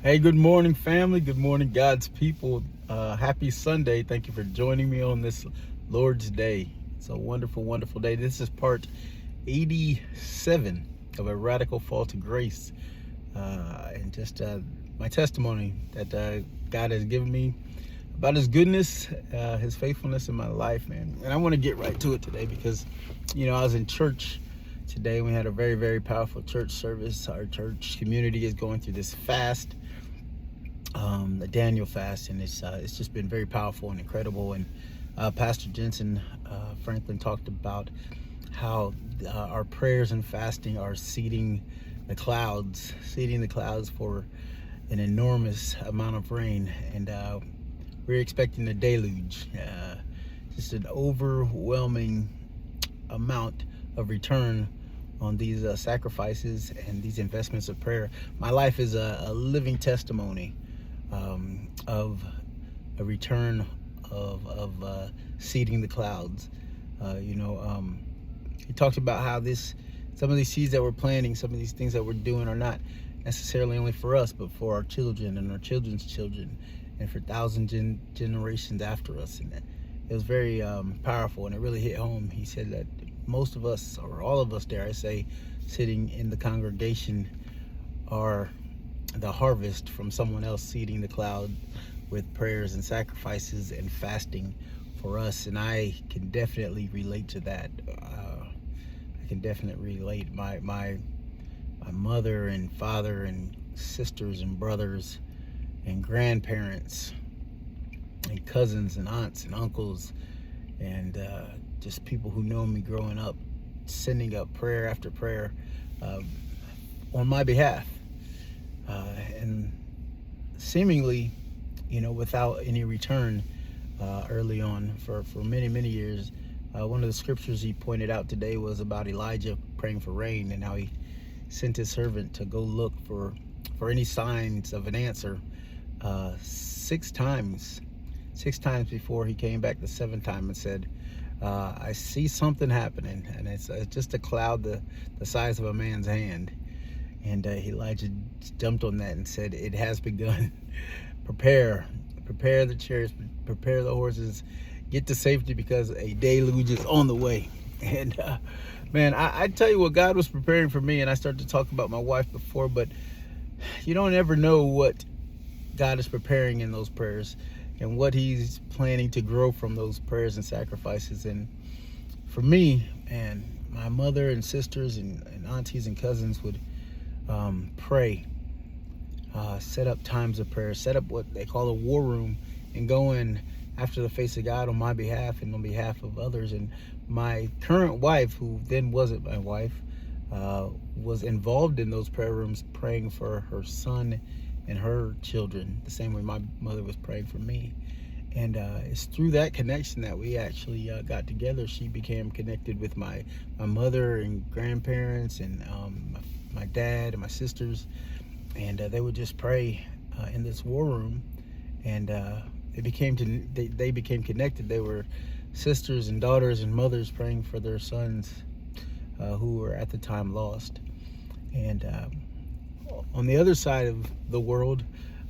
Hey, good morning, family. Good morning, God's people. Happy Sunday. Thank you for joining me on this Lord's Day. It's a wonderful, wonderful day. This is part 87 of A Radical Fall to Grace. And just my testimony that God has given me about His goodness, His faithfulness in my life, man. And I want to get right to it today because, I was in church today. We had a very, very powerful church service. Our church community is going through this fast, the Daniel fast, and it's just been very powerful and incredible. And Pastor Jensen Franklin talked about how our prayers and fasting are seeding the clouds for an enormous amount of rain, and we're expecting a deluge, just an overwhelming amount of return on these sacrifices and these investments of prayer. My life is a living testimony of a return of seeding the clouds. He talked about how some of these seeds that we're planting, some of these things that we're doing are not necessarily only for us, but for our children and our children's children, and for thousands generations after us. And it was very powerful, and it really hit home. He said that most of us, or all of us, dare I say, sitting in the congregation are the harvest from someone else seeding the cloud with prayers and sacrifices and fasting for us. And I can definitely relate to that. I can definitely relate. My mother and father and sisters and brothers and grandparents and cousins and aunts and uncles and just people who know me growing up, sending up prayer after prayer on my behalf, and seemingly, without any return early on for many, many years. One of the scriptures he pointed out today was about Elijah praying for rain, and how he sent his servant to go look for any signs of an answer six times before he came back the seventh time and said, I see something happening, and it's just a cloud the size of a man's hand. And Elijah jumped on that and said, it has begun. Prepare the chariots, prepare the horses, get to safety, because a deluge is on the way. And man, I tell you what, God was preparing for me. And I started to talk about my wife before, but you don't ever know what God is preparing in those prayers and what He's planning to grow from those prayers and sacrifices. And for me, and my mother and sisters and aunties and cousins would pray, set up times of prayer, set up what they call a war room, and go in after the face of God on my behalf and on behalf of others. And my current wife, who then wasn't my wife, was involved in those prayer rooms, praying for her son and her children, the same way my mother was praying for me. And it's through that connection that we actually got together. She became connected with my mother and grandparents, and my dad and my sisters, and they would just pray in this war room, and they became connected. They were sisters and daughters and mothers praying for their sons who were at the time lost. And on the other side of the world,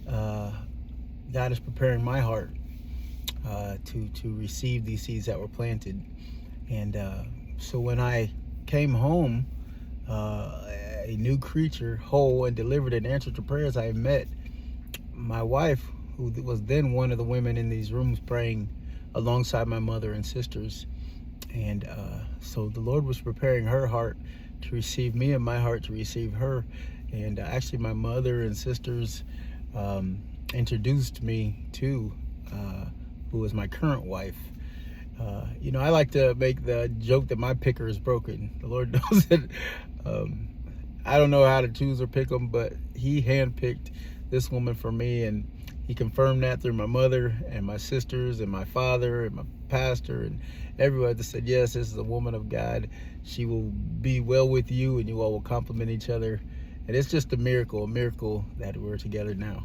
God is preparing my heart to receive these seeds that were planted. And so when I came home, a new creature, whole and delivered in answer to prayers, I met my wife, who was then one of the women in these rooms praying alongside my mother and sisters. And so the Lord was preparing her heart to receive me, and my heart to receive her. And actually my mother and sisters introduced me to who is my current wife. I like to make the joke that my picker is broken. The Lord knows that I don't know how to choose or pick them, but He handpicked this woman for me, and He confirmed that through my mother and my sisters and my father and my pastor and everyone that said, yes, this is a woman of God. She will be well with you, and you all will complement each other. And it's just a miracle that we're together now.